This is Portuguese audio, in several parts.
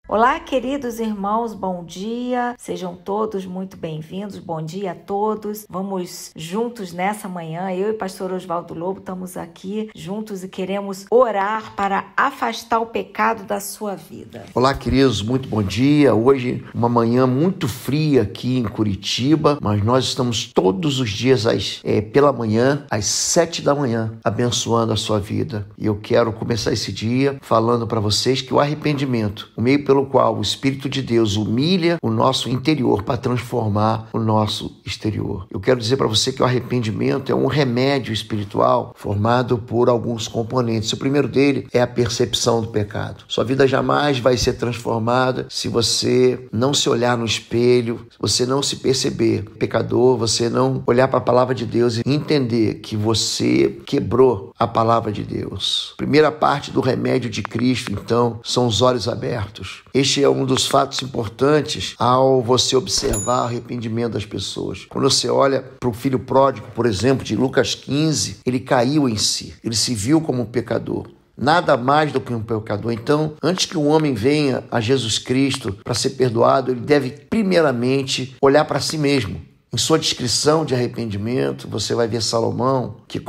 Olá, queridos irmãos, bom dia, sejam todos muito bem-vindos, bom dia a todos. Vamos juntos nessa manhã, eu e o pastor Oswaldo Lobo estamos aqui juntos e queremos orar para afastar o pecado da sua vida. Olá, queridos, muito bom dia. Hoje uma manhã muito fria aqui em Curitiba, mas nós estamos todos os dias pela manhã, às 7 da manhã, abençoando a sua vida. E eu quero começar esse dia falando para vocês que o arrependimento, o meio pelo qual o Espírito de Deus humilha o nosso interior para transformar o nosso exterior. Eu quero dizer para você que o arrependimento é um remédio espiritual formado por alguns componentes. O primeiro dele é a percepção do pecado. Sua vida jamais vai ser transformada se você não se olhar no espelho, se você não se perceber pecador, você não olhar para a palavra de Deus e entender que você quebrou a palavra de Deus. Primeira parte do remédio de Cristo, então, são os olhos abertos. Este é um dos fatos importantes ao você observar o arrependimento das pessoas. Quando você olha para o filho pródigo, por exemplo, de Lucas 15, ele caiu em si, ele se viu como um pecador. Nada mais do que um pecador. Então, antes que um homem venha a Jesus Cristo para ser perdoado, ele deve primeiramente olhar para si mesmo. Em sua descrição de arrependimento, você vai ver Salomão, que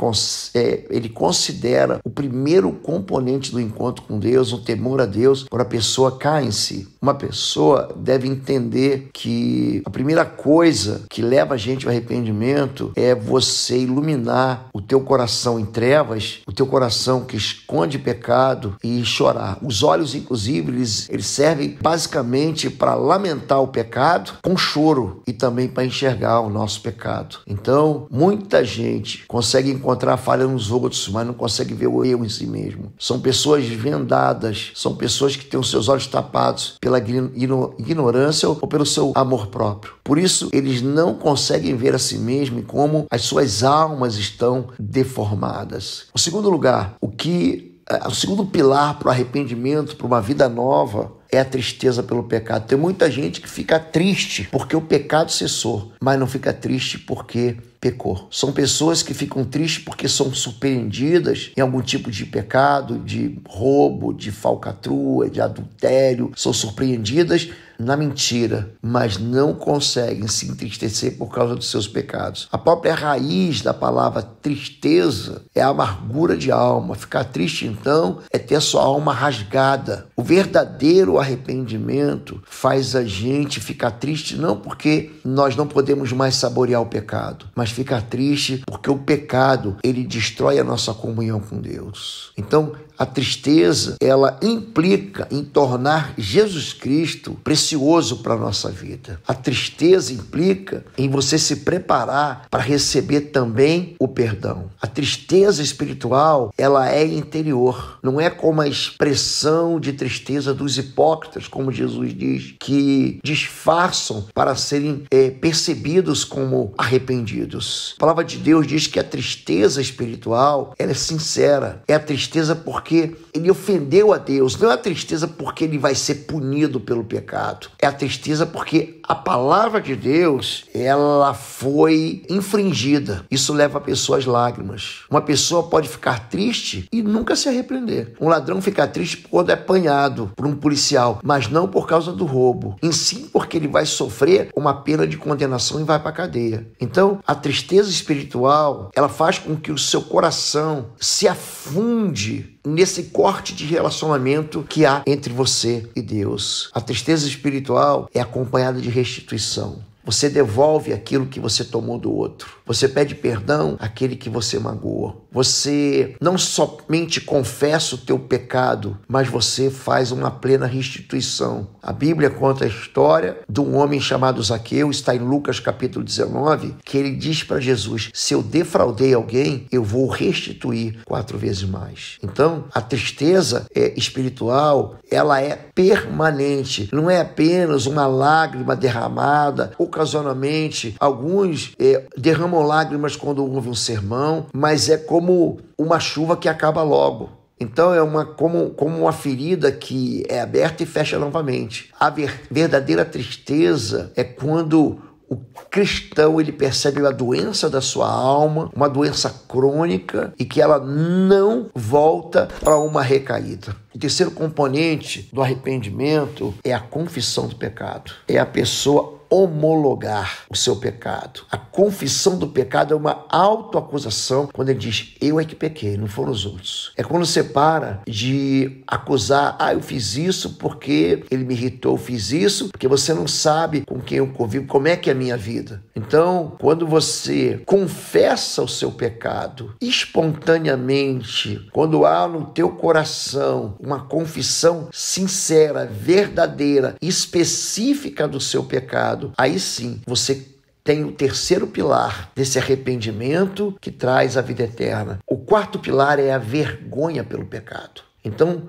ele considera o primeiro componente do encontro com Deus, o temor a Deus, quando a pessoa cai em si. Uma pessoa deve entender que a primeira coisa que leva a gente ao arrependimento é você iluminar o teu coração em trevas, o teu coração que esconde pecado e chorar. Os olhos, inclusive, eles servem basicamente para lamentar o pecado com choro e também para enxergar o nosso pecado. Então, muita gente consegue encontrar falha nos outros, mas não consegue ver o erro em si mesmo. São pessoas vendadas, são pessoas que têm os seus olhos tapados pela ignorância ou pelo seu amor próprio. Por isso, eles não conseguem ver a si mesmo como as suas almas estão deformadas. Em segundo lugar, o segundo pilar para o arrependimento, para uma vida nova, é a tristeza pelo pecado. Tem muita gente que fica triste porque o pecado cessou, mas não fica triste porque pecou. São pessoas que ficam tristes porque são surpreendidas em algum tipo de pecado, de roubo, de falcatrua, de adultério. São surpreendidas na mentira, mas não conseguem se entristecer por causa dos seus pecados. A própria raiz da palavra tristeza é a amargura de alma. Ficar triste, então, é ter a sua alma rasgada. O verdadeiro arrependimento faz a gente ficar triste não porque nós não podemos mais saborear o pecado, mas ficar triste porque o pecado, ele destrói a nossa comunhão com Deus. Então, a tristeza, ela implica em tornar Jesus Cristo precioso para a nossa vida. A tristeza implica em você se preparar para receber também o perdão. A tristeza espiritual, ela é interior. Não é como a expressão de tristeza dos hipócritas, como Jesus diz, que disfarçam para serem percebidos como arrependidos. A palavra de Deus diz que a tristeza espiritual, ela é sincera. É a tristeza porque ele ofendeu a Deus. Não é a tristeza porque ele vai ser punido pelo pecado. É a tristeza porque a palavra de Deus, ela foi infringida. Isso leva a pessoa às lágrimas. Uma pessoa pode ficar triste e nunca se arrepender. Um ladrão fica triste quando é apanhado por um policial, mas não por causa do roubo. Em si, porque ele vai sofrer uma pena de condenação e vai para a cadeia. Então, a tristeza espiritual, ela faz com que o seu coração se afunde nesse corte de relacionamento que há entre você e Deus. A tristeza espiritual é acompanhada de restituição. Você devolve aquilo que você tomou do outro. Você pede perdão àquele que você magoou. Você não somente confessa o teu pecado, mas você faz uma plena restituição. A Bíblia conta a história de um homem chamado Zaqueu, está em Lucas capítulo 19, que ele diz para Jesus: se eu defraudei alguém, eu vou restituir 4 vezes mais. Então, a tristeza espiritual, ela é permanente. Não é apenas uma lágrima derramada. Ocasionalmente, alguns derramam lágrimas quando ouvem um sermão, mas é como uma chuva que acaba logo. Então é como uma ferida que é aberta e fecha novamente. A verdadeira tristeza é quando o cristão, ele percebe a doença da sua alma, uma doença crônica, e que ela não volta para uma recaída. O terceiro componente do arrependimento é a confissão do pecado. É a pessoa homologar o seu pecado. A confissão do pecado é uma autoacusação quando ele diz, eu é que pequei, não foram os outros. É quando você para de acusar, eu fiz isso porque ele me irritou, eu fiz isso porque você não sabe com quem eu convivo, como é que é a minha vida. Então, quando você confessa o seu pecado espontaneamente, quando há no teu coração uma confissão sincera, verdadeira, específica do seu pecado, aí sim, você tem o terceiro pilar desse arrependimento que traz a vida eterna. O quarto pilar é a vergonha pelo pecado. Então,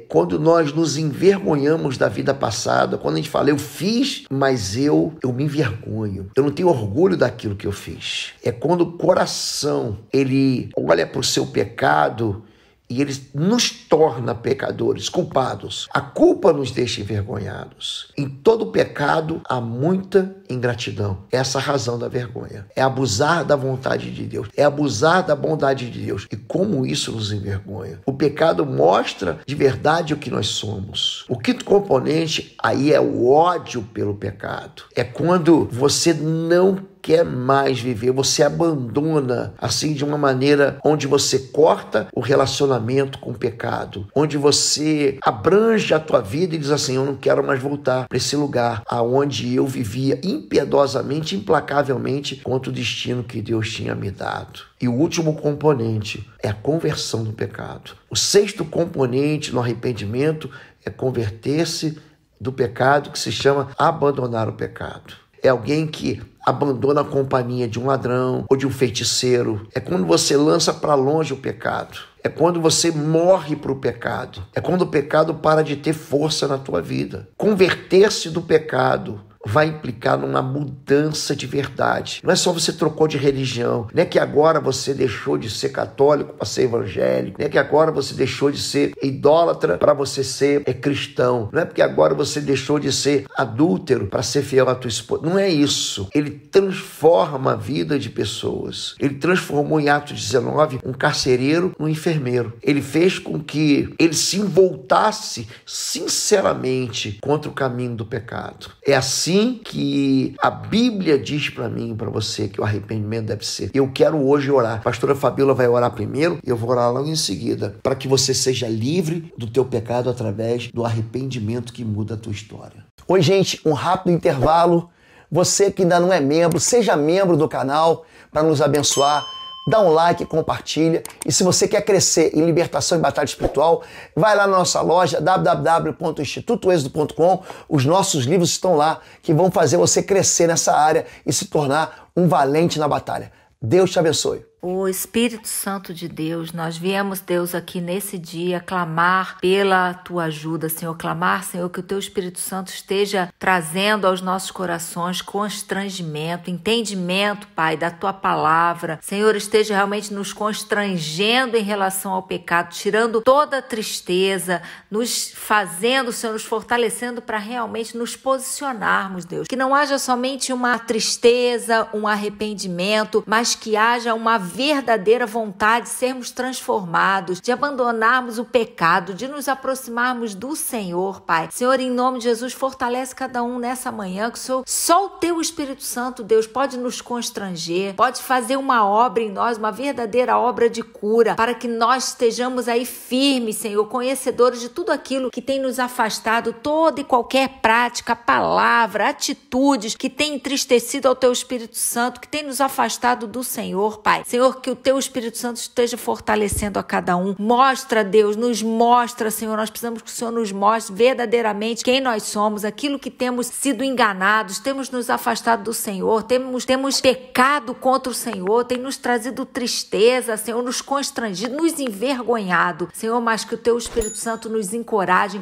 quando nós nos envergonhamos da vida passada, quando a gente fala, eu fiz, mas eu me envergonho. Eu não tenho orgulho daquilo que eu fiz. É quando o coração, ele olha para o seu pecado e ele nos torna pecadores, culpados. A culpa nos deixa envergonhados. Em todo pecado há muita ingratidão. Essa é a razão da vergonha. É abusar da vontade de Deus. É abusar da bondade de Deus. E como isso nos envergonha? O pecado mostra de verdade o que nós somos. O quinto componente aí é o ódio pelo pecado. É quando você não quer mais viver, você abandona assim de uma maneira onde você corta o relacionamento com o pecado, onde você abrange a tua vida e diz assim, eu não quero mais voltar para esse lugar aonde eu vivia impiedosamente, implacavelmente contra o destino que Deus tinha me dado. E o último componente é a conversão do pecado. O sexto componente no arrependimento é converter-se do pecado, que se chama abandonar o pecado. É alguém que abandona a companhia de um ladrão ou de um feiticeiro. É quando você lança para longe o pecado. É quando você morre para o pecado. É quando o pecado para de ter força na tua vida. Converter-se do pecado vai implicar numa mudança de verdade. Não é só você trocou de religião, não é que agora você deixou de ser católico para ser evangélico, não é que agora você deixou de ser idólatra para você ser cristão, não é porque agora você deixou de ser adúltero para ser fiel à tua esposa. Não é isso. Ele transforma a vida de pessoas. Ele transformou em Atos 19 um carcereiro num enfermeiro. Ele fez com que ele se voltasse sinceramente contra o caminho do pecado. É assim que a Bíblia diz para mim e para você que o arrependimento deve ser. Eu quero hoje orar. A pastora Fabíola vai orar primeiro e eu vou orar logo em seguida, para que você seja livre do teu pecado através do arrependimento que muda a tua história. Oi, gente, um rápido intervalo. Você que ainda não é membro, seja membro do canal para nos abençoar. Dá um like, compartilha. E se você quer crescer em libertação e batalha espiritual, vai lá na nossa loja www.institutoexodo.com. Os nossos livros estão lá que vão fazer você crescer nessa área e se tornar um valente na batalha. Deus te abençoe. O Espírito Santo de Deus, nós viemos, Deus, aqui nesse dia clamar pela tua ajuda, Senhor. Clamar, Senhor, que o teu Espírito Santo esteja trazendo aos nossos corações constrangimento, entendimento, Pai, da tua palavra. Senhor, esteja realmente nos constrangendo em relação ao pecado, tirando toda a tristeza, nos fazendo, Senhor, nos fortalecendo para realmente nos posicionarmos, Deus. Que não haja somente uma tristeza, um arrependimento, mas que haja uma verdadeira vontade de sermos transformados, de abandonarmos o pecado, de nos aproximarmos do Senhor, Pai. Senhor, em nome de Jesus, fortalece cada um nessa manhã, que só o teu Espírito Santo, Deus, pode nos constranger, pode fazer uma obra em nós, uma verdadeira obra de cura, para que nós estejamos aí firmes, Senhor, conhecedores de tudo aquilo que tem nos afastado, toda e qualquer prática, palavra, atitudes que tem entristecido ao teu Espírito Santo, que tem nos afastado do Senhor, Pai. Senhor, que o teu Espírito Santo esteja fortalecendo a cada um. Mostra, Deus, nos mostra, Senhor. Nós precisamos que o Senhor nos mostre verdadeiramente quem nós somos, aquilo que temos sido enganados, temos nos afastado do Senhor, temos pecado contra o Senhor, tem nos trazido tristeza, Senhor, nos constrangido, nos envergonhado. Senhor, mas que o teu Espírito Santo nos encoraje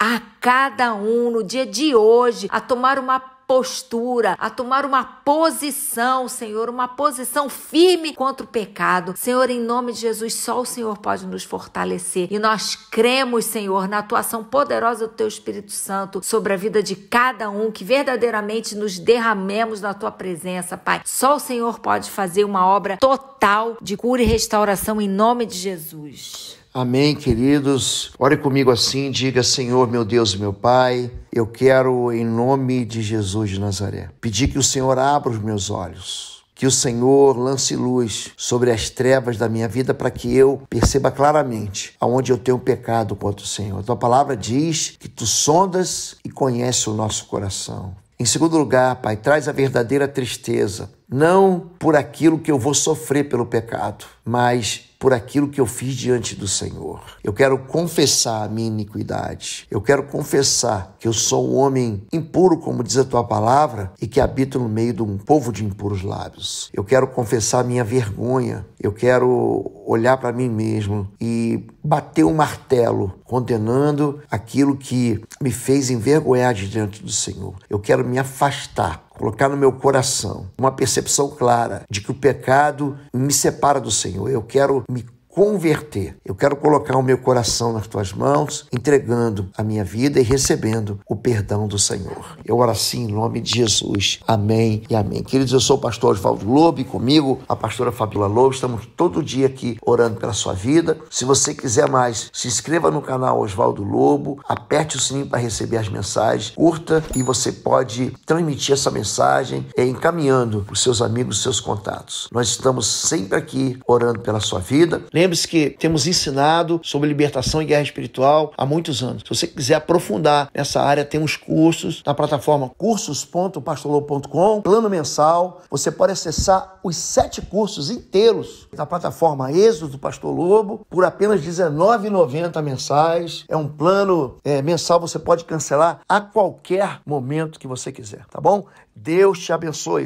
a cada um no dia de hoje a tomar uma postura, a tomar uma posição, Senhor, uma posição firme contra o pecado. Senhor, em nome de Jesus, só o Senhor pode nos fortalecer. E nós cremos, Senhor, na atuação poderosa do Teu Espírito Santo sobre a vida de cada um, que verdadeiramente nos derramemos na Tua presença, Pai. Só o Senhor pode fazer uma obra total de cura e restauração em nome de Jesus. Amém, queridos. Ore comigo assim, diga: Senhor, meu Deus e meu Pai, eu quero, em nome de Jesus de Nazaré, pedir que o Senhor abra os meus olhos, que o Senhor lance luz sobre as trevas da minha vida para que eu perceba claramente aonde eu tenho pecado contra o Senhor. Tua palavra diz que Tu sondas e conheces o nosso coração. Em segundo lugar, Pai, traz a verdadeira tristeza, não por aquilo que eu vou sofrer pelo pecado, mas por aquilo que eu fiz diante do Senhor. Eu quero confessar a minha iniquidade. Eu quero confessar que eu sou um homem impuro, como diz a Tua palavra, e que habito no meio de um povo de impuros lábios. Eu quero confessar a minha vergonha. Eu quero olhar para mim mesmo e bater um martelo, condenando aquilo que me fez envergonhar diante do Senhor. Eu quero me afastar, colocar no meu coração uma percepção clara de que o pecado me separa do Senhor. Eu quero me converter. Eu quero colocar o meu coração nas Tuas mãos, entregando a minha vida e recebendo o perdão do Senhor. Eu oro assim em nome de Jesus. Amém e amém. Queridos, eu sou o pastor Osvaldo Lobo e comigo a pastora Fabíola Lobo. Estamos todo dia aqui orando pela sua vida. Se você quiser mais, se inscreva no canal Osvaldo Lobo, aperte o sininho para receber as mensagens, curta, e você pode transmitir essa mensagem encaminhando para os seus amigos, seus contatos. Nós estamos sempre aqui orando pela sua vida. Lembre-se que temos ensinado sobre libertação e guerra espiritual há muitos anos. Se você quiser aprofundar nessa área, temos cursos na plataforma cursos.pastorlobo.com, plano mensal. Você pode acessar os 7 cursos inteiros da plataforma Êxodo do Pastor Lobo por apenas R$19,90 mensais. É um plano mensal, você pode cancelar a qualquer momento que você quiser, tá bom? Deus te abençoe.